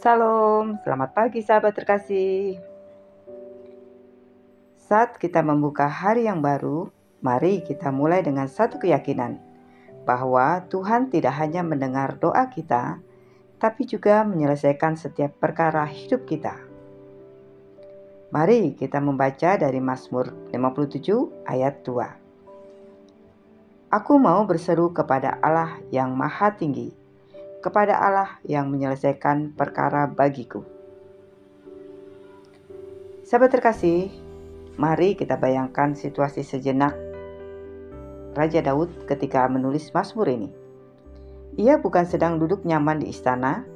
Salam, selamat pagi sahabat terkasih. Saat kita membuka hari yang baru, mari kita mulai dengan satu keyakinan bahwa Tuhan tidak hanya mendengar doa kita, tapi juga menyelesaikan setiap perkara hidup kita. Mari kita membaca dari Mazmur 57 ayat 2. Aku mau berseru kepada Allah yang Maha Tinggi, kepada Allah yang menyelesaikan perkara bagiku. Sahabat terkasih, mari kita bayangkan situasi sejenak Raja Daud ketika menulis Mazmur ini. Ia bukan sedang duduk nyaman di istana,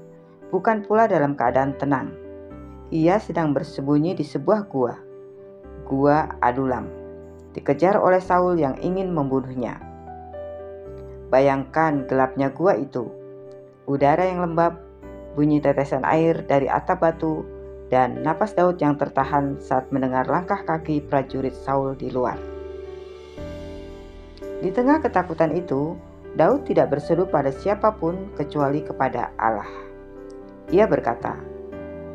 bukan pula dalam keadaan tenang. Ia sedang bersembunyi di sebuah gua Adulam, dikejar oleh Saul yang ingin membunuhnya. Bayangkan gelapnya gua itu, udara yang lembab, bunyi tetesan air dari atap batu, dan napas Daud yang tertahan saat mendengar langkah kaki prajurit Saul di luar. Di tengah ketakutan itu, Daud tidak berseru pada siapapun kecuali kepada Allah. Ia berkata,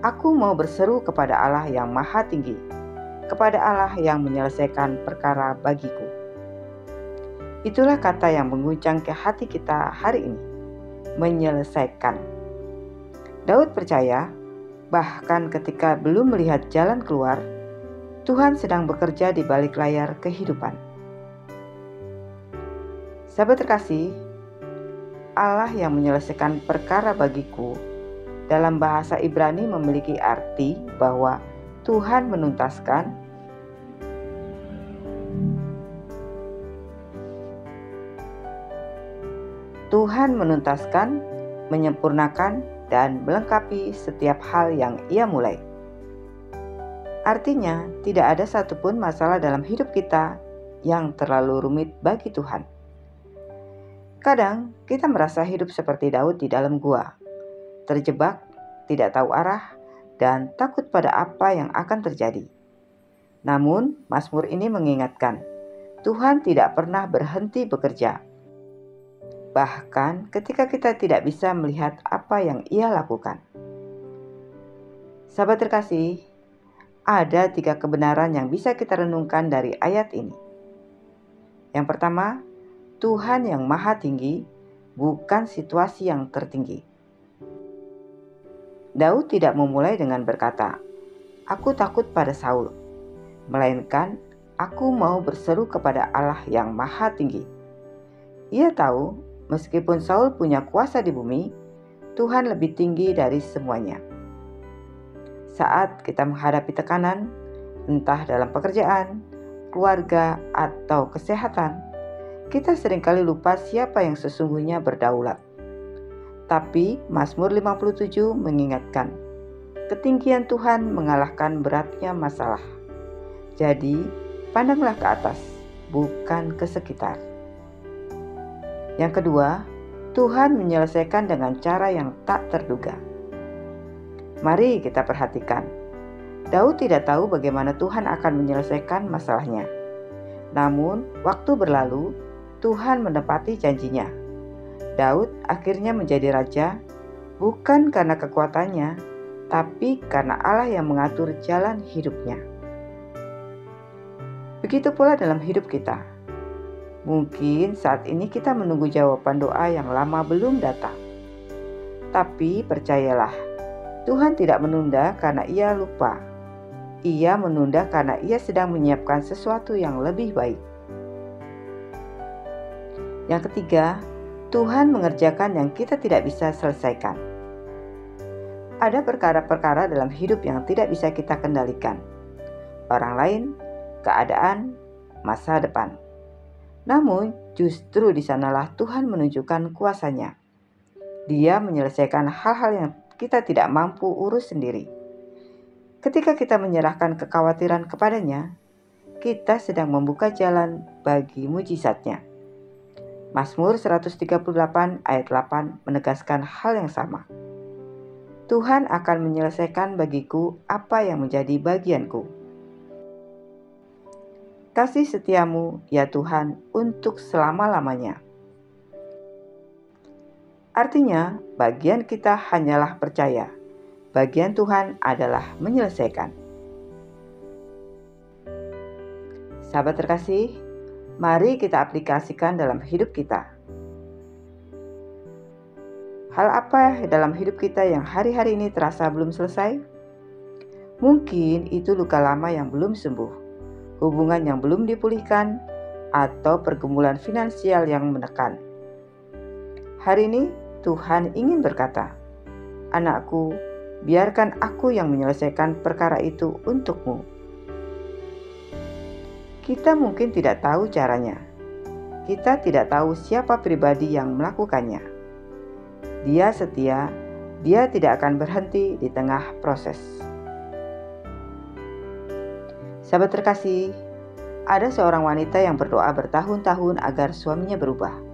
"Aku mau berseru kepada Allah yang Maha Tinggi, kepada Allah yang menyelesaikan perkara bagiku." Itulah kata yang mengguncang ke hati kita hari ini, menyelesaikan. Daud percaya, bahkan ketika belum melihat jalan keluar, Tuhan sedang bekerja di balik layar kehidupan. Sahabat terkasih, Allah yang menyelesaikan perkara bagiku dalam bahasa Ibrani memiliki arti bahwa Tuhan menuntaskan, menyempurnakan, dan melengkapi setiap hal yang Ia mulai. Artinya, tidak ada satupun masalah dalam hidup kita yang terlalu rumit bagi Tuhan. Kadang kita merasa hidup seperti Daud di dalam gua, terjebak, tidak tahu arah, dan takut pada apa yang akan terjadi. Namun, Mazmur ini mengingatkan, Tuhan tidak pernah berhenti bekerja. Bahkan ketika kita tidak bisa melihat apa yang Ia lakukan. Sahabat terkasih, ada 3 kebenaran yang bisa kita renungkan dari ayat ini. Yang pertama, Tuhan yang Maha Tinggi bukan situasi yang tertinggi. Daud tidak memulai dengan berkata, "Aku takut pada Saul," melainkan, "Aku mau berseru kepada Allah yang Maha Tinggi." Ia tahu, meskipun Saul punya kuasa di bumi, Tuhan lebih tinggi dari semuanya. Saat kita menghadapi tekanan, entah dalam pekerjaan, keluarga, atau kesehatan, kita seringkali lupa siapa yang sesungguhnya berdaulat. Tapi Mazmur 57 mengingatkan, ketinggian Tuhan mengalahkan beratnya masalah. Jadi, pandanglah ke atas, bukan ke sekitar. Yang kedua, Tuhan menyelesaikan dengan cara yang tak terduga. Mari kita perhatikan. Daud tidak tahu bagaimana Tuhan akan menyelesaikan masalahnya. Namun, waktu berlalu, Tuhan menepati janjinya. Daud akhirnya menjadi raja, bukan karena kekuatannya, tapi karena Allah yang mengatur jalan hidupnya. Begitu pula dalam hidup kita. Mungkin saat ini kita menunggu jawaban doa yang lama belum datang. Tapi percayalah, Tuhan tidak menunda karena Ia lupa. Ia menunda karena Ia sedang menyiapkan sesuatu yang lebih baik. Yang ketiga, Tuhan mengerjakan yang kita tidak bisa selesaikan. Ada perkara-perkara dalam hidup yang tidak bisa kita kendalikan. Orang lain, keadaan, masa depan. Namun, justru di sanalah Tuhan menunjukkan kuasa-Nya. Dia menyelesaikan hal-hal yang kita tidak mampu urus sendiri. Ketika kita menyerahkan kekhawatiran kepada-Nya, kita sedang membuka jalan bagi mujizat-Nya. Mazmur 138 ayat 8 menegaskan hal yang sama. Tuhan akan menyelesaikan bagiku apa yang menjadi bagianku. Kasih setiamu, ya Tuhan, untuk selama-lamanya. Artinya, bagian kita hanyalah percaya bagian Tuhan adalah menyelesaikan. Sahabat terkasih, mari kita aplikasikan dalam hidup kita. Hal apa dalam hidup kita yang hari-hari ini terasa belum selesai? Mungkin itu luka lama yang belum sembuh, hubungan yang belum dipulihkan, atau pergumulan finansial yang menekan. Hari ini Tuhan ingin berkata, "Anakku, biarkan aku yang menyelesaikan perkara itu untukmu." Kita mungkin tidak tahu caranya. Kita tidak tahu siapa pribadi yang melakukannya. Dia setia, dia tidak akan berhenti di tengah proses. Sahabat terkasih, ada seorang wanita yang berdoa bertahun-tahun agar suaminya berubah.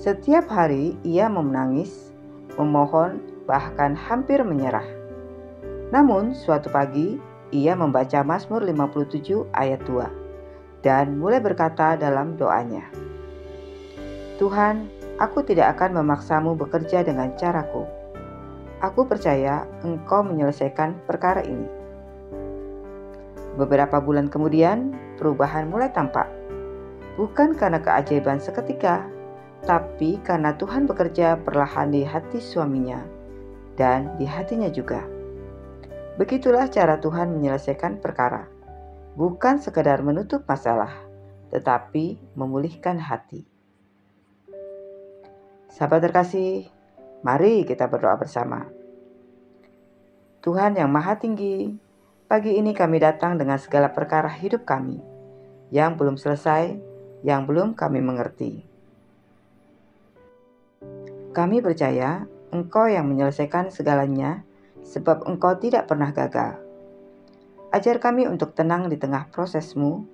Setiap hari ia menangis, memohon, bahkan hampir menyerah. Namun suatu pagi ia membaca Mazmur 57 ayat 2 dan mulai berkata dalam doanya, "Tuhan, aku tidak akan memaksamu bekerja dengan caraku. Aku percaya Engkau menyelesaikan perkara ini." Beberapa bulan kemudian, perubahan mulai tampak. Bukan karena keajaiban seketika, tapi karena Tuhan bekerja perlahan di hati suaminya dan di hatinya juga. Begitulah cara Tuhan menyelesaikan perkara. Bukan sekadar menutup masalah, tetapi memulihkan hati. Sahabat terkasih, mari kita berdoa bersama. Tuhan yang Maha Tinggi, pagi ini kami datang dengan segala perkara hidup kami yang belum selesai, yang belum kami mengerti. Kami percaya Engkau yang menyelesaikan segalanya, sebab Engkau tidak pernah gagal. Ajar kami untuk tenang di tengah prosesmu,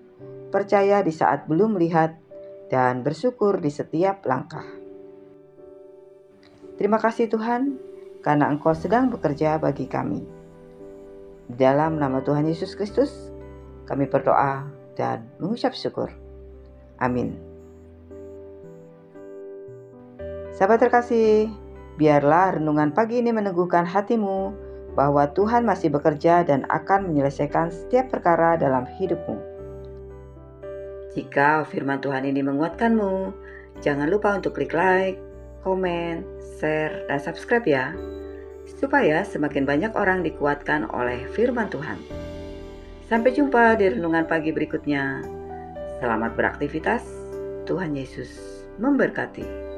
percaya di saat belum melihat, dan bersyukur di setiap langkah. Terima kasih Tuhan, karena Engkau sedang bekerja bagi kami. Di dalam nama Tuhan Yesus Kristus, kami berdoa dan mengucap syukur. Amin. Sahabat terkasih, biarlah renungan pagi ini meneguhkan hatimu bahwa Tuhan masih bekerja dan akan menyelesaikan setiap perkara dalam hidupmu. Jika firman Tuhan ini menguatkanmu, jangan lupa untuk klik like, komen, share, dan subscribe ya, supaya semakin banyak orang dikuatkan oleh firman Tuhan. Sampai jumpa di renungan pagi berikutnya. Selamat beraktivitas, Tuhan Yesus memberkati.